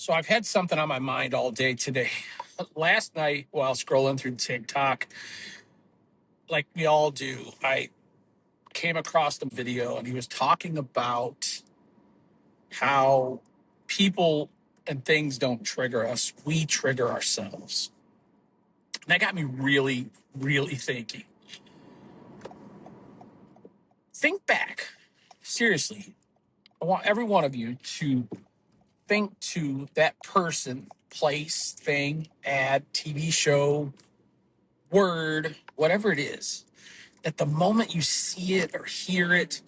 So I've had something on my mind all day today. Last night, while scrolling through TikTok, like we all do, I came across a video and he was talking about how people and things don't trigger us. We trigger ourselves. And that got me really, really thinking. Think back. Seriously. I want every one of you to think to that person, place, thing, ad, TV show, word, whatever it is, that the moment you see it or hear it,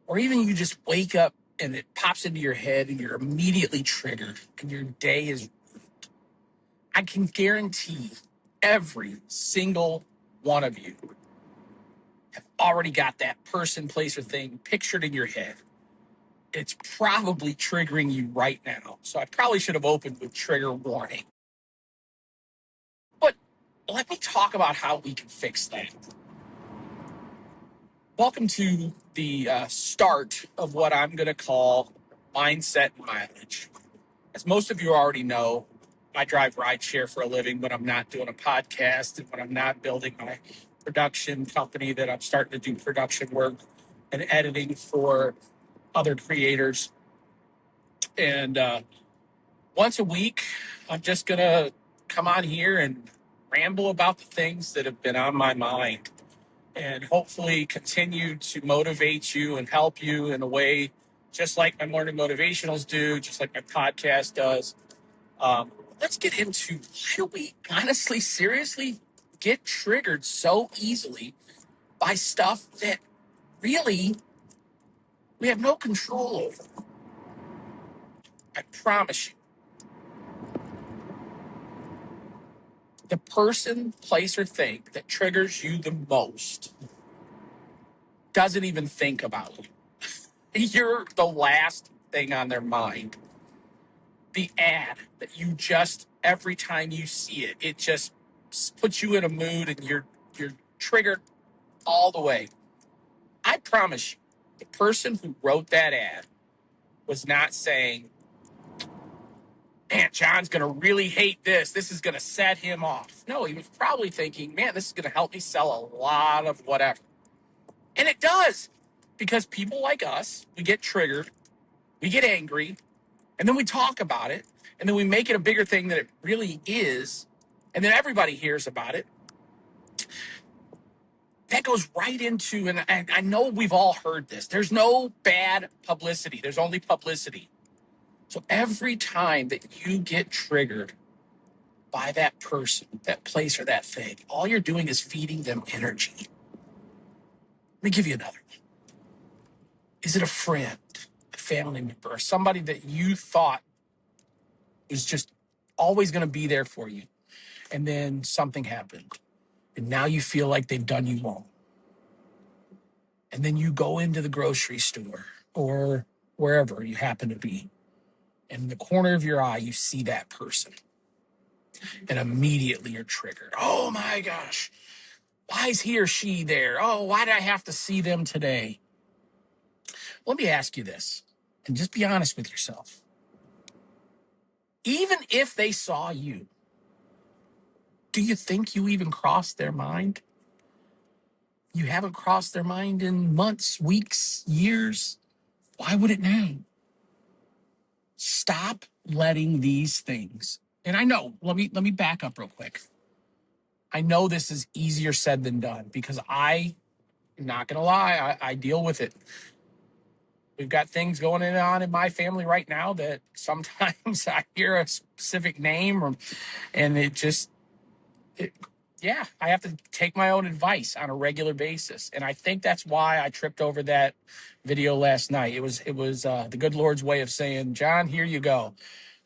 or even you just wake up and it pops into your head and you're immediately triggered and your day is, I can guarantee every single one of you have already got that person, place, or thing pictured in your head. It's probably triggering you right now. So I probably should have opened with trigger warning. But let me talk about how we can fix that. Welcome to the start of what I'm going to call mindset and mileage. As most of you already know, I drive rideshare for a living when I'm not doing a podcast and when I'm not building my production company that I'm starting to do production work and editing for other creators. And once a week, I'm just going to come on here and ramble about the things that have been on my mind and hopefully continue to motivate you and help you in a way just like my morning motivationals do, just like my podcast does. Let's get into why do we honestly, seriously get triggered so easily by stuff that really we have no control over. I promise you. The person, place, or thing that triggers you the most doesn't even think about you. You're the last thing on their mind. The ad that you just, every time you see it, it just puts you in a mood and you're triggered all the way. I promise you, the person who wrote that ad was not saying, man, John's going to really hate this. This is going to set him off. No, he was probably thinking, man, this is going to help me sell a lot of whatever. And it does, because people like us, we get triggered, we get angry, and then we talk about it, and then we make it a bigger thing than it really is, and then everybody hears about it. That goes right into, and I know we've all heard this, there's no bad publicity, there's only publicity. So every time that you get triggered by that person, that place, or that thing, all you're doing is feeding them energy. Let me give you another one. Is it a friend, a family member, or somebody that you thought was just always going to be there for you, and then something happened, and now you feel like they've done you wrong? And then you go into the grocery store or wherever you happen to be, and in the corner of your eye, you see that person. And immediately you're triggered. Oh my gosh, why is he or she there? Oh, why did I have to see them today? Let me ask you this, and just be honest with yourself. Even if they saw you, do you think you even crossed their mind? You haven't crossed their mind in months, weeks, years. Why would it now? Stop letting these things. And I know, let me back up real quick. I know this is easier said than done because I'm not going to lie, I deal with it. We've got things going on in my family right now that sometimes I hear a specific name and yeah, I have to take my own advice on a regular basis. And I think that's why I tripped over that video last night. It was the good Lord's way of saying, John, here you go.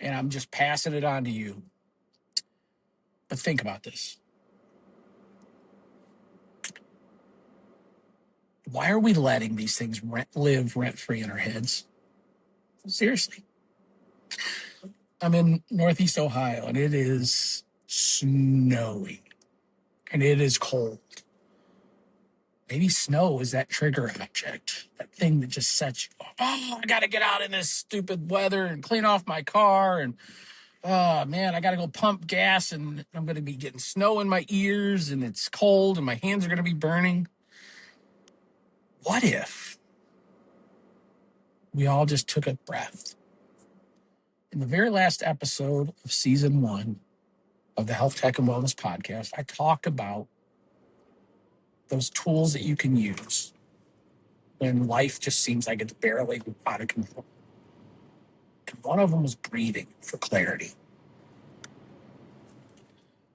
And I'm just passing it on to you. But think about this. Why are we letting these things live rent-free in our heads? Seriously. I'm in Northeast Ohio, and it is snowing, and it is cold. Maybe snow is that trigger object, that thing that just sets you off. Oh, I got to get out in this stupid weather and clean off my car. And oh man, I got to go pump gas and I'm going to be getting snow in my ears and it's cold and my hands are going to be burning. What if we all just took a breath? In the very last episode of season 1 of the Health Tech and Wellness podcast, I talked about those tools that you can use when life just seems like it's barely out of control. And one of them was breathing for clarity.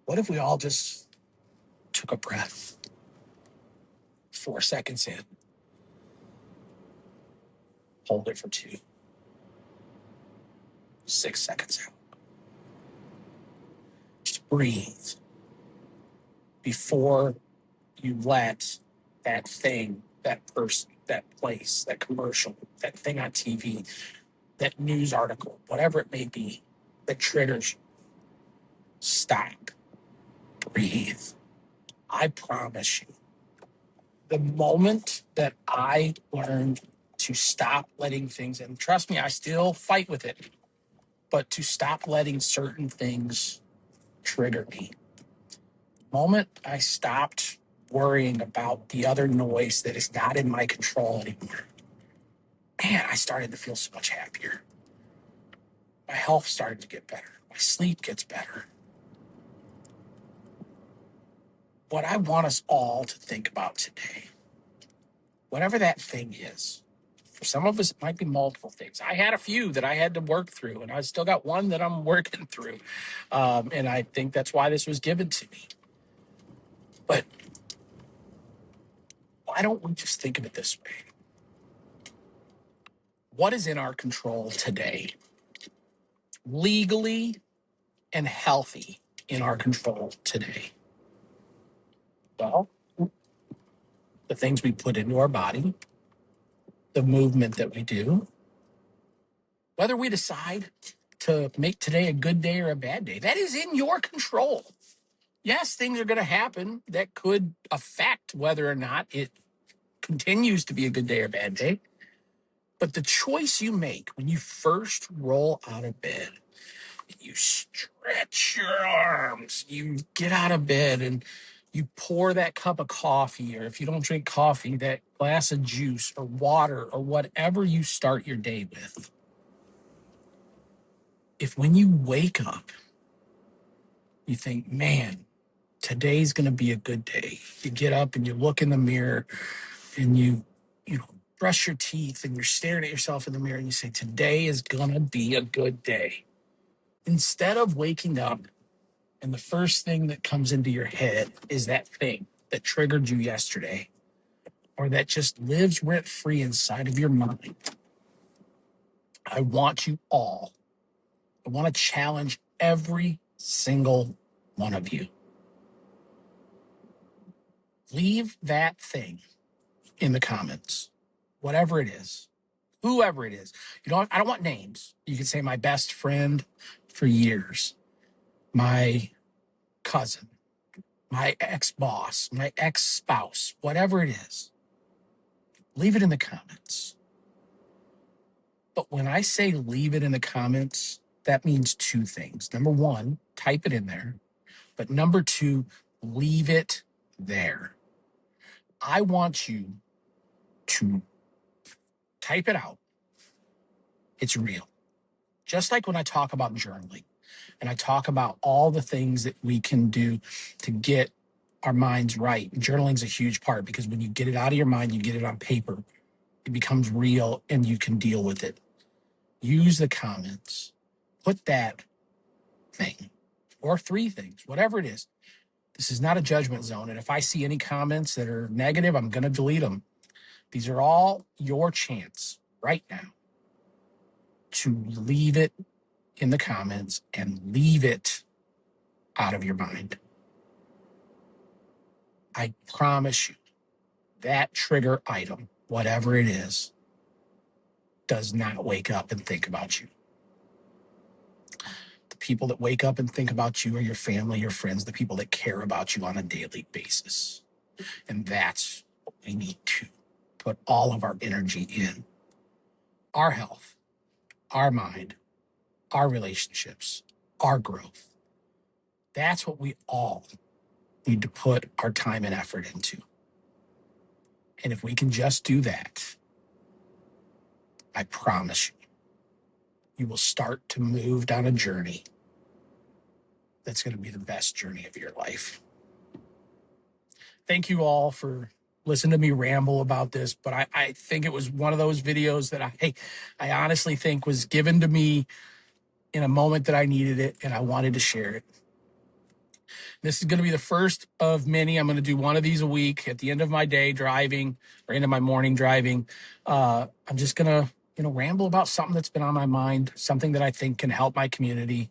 What if we all just took a breath? 4 seconds in, hold it for 2, 6 seconds out. Just breathe before you let that thing, that person, that place, that commercial, that thing on TV, that news article, whatever it may be, that triggers you. Stop. Breathe. I promise you, the moment that I learned to stop letting things, and trust me, I still fight with it, but to stop letting certain things trigger me. The moment I stopped worrying about the other noise that is not in my control anymore, man, I started to feel so much happier. My health started to get better. My sleep gets better. What I want us all to think about today, whatever that thing is, for some of us, it might be multiple things. I had a few that I had to work through, and I still got one that I'm working through. And I think that's why this was given to me. But why don't we just think of it this way? What is in our control today? Legally and healthy in our control today? Well, the things we put into our body, the movement that we do, whether we decide to make today a good day or a bad day, that is in your control. Yes, things are going to happen that could affect whether or not it continues to be a good day or bad day. But the choice you make when you first roll out of bed, you stretch your arms, you get out of bed and you pour that cup of coffee, or if you don't drink coffee, that glass of juice or water or whatever you start your day with. If when you wake up, you think, man, today's going to be a good day. You get up and you look in the mirror and you brush your teeth and you're staring at yourself in the mirror and you say, today is going to be a good day. Instead of waking up and the first thing that comes into your head is that thing that triggered you yesterday or that just lives rent free inside of your mind, I want to challenge every single one of you. Leave that thing in the comments, whatever it is, whoever it is. I don't want names. You can say my best friend for years, my cousin, my ex-boss, my ex-spouse, whatever it is. Leave it in the comments. But when I say leave it in the comments, that means 2 things. Number 1, type it in there. But number 2, leave it there. I want you to type it out. It's real. Just like when I talk about journaling and I talk about all the things that we can do to get our minds right. Journaling is a huge part because when you get it out of your mind, you get it on paper, it becomes real and you can deal with it. Use the comments. Put that thing or 3 things, whatever it is. This is not a judgment zone. And if I see any comments that are negative, I'm going to delete them. These are all your chance right now to leave it in the comments and leave it out of your mind. I promise you that trigger item, whatever it is, does not wake up and think about you. The people that wake up and think about you are your family, your friends, the people that care about you on a daily basis. And that's what we need to put all of our energy in. Our health, our mind, our relationships, our growth. That's what we all need to put our time and effort into. And if we can just do that, I promise you, you will start to move down a journey that's going to be the best journey of your life. Thank you all for listening to me ramble about this, but I think it was one of those videos that I honestly think was given to me in a moment that I needed it, and I wanted to share it. This is going to be the first of many. I'm going to do one of these a week at the end of my day driving or end of my morning driving. I'm just going to, ramble about something that's been on my mind, something that I think can help my community.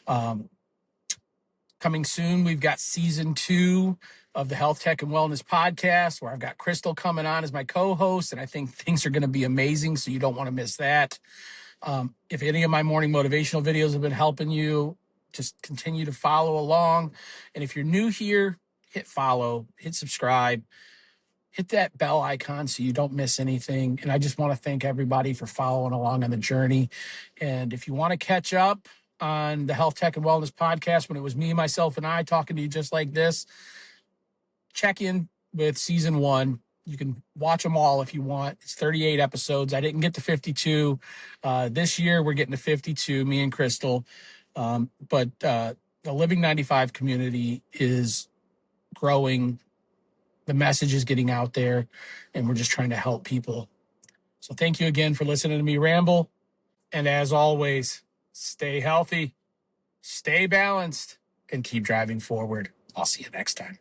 Coming soon, we've got season 2 of the Health Tech and Wellness podcast, where I've got Crystal coming on as my co-host, and I think things are going to be amazing, so you don't want to miss that. If any of my morning motivational videos have been helping you, just continue to follow along. And if you're new here, hit follow, hit subscribe, hit that bell icon so you don't miss anything. And I just want to thank everybody for following along on the journey. And if you want to catch up on the Health Tech and Wellness podcast, when it was me, myself, and I talking to you just like this, check in with season 1. You can watch them all if you want. It's 38 episodes. I didn't get to 52. This year, we're getting to 52, me and Crystal. But the Living 95 community is growing. The message is getting out there, and we're just trying to help people. So thank you again for listening to me ramble. And as always, stay healthy, stay balanced, and keep driving forward. I'll see you next time.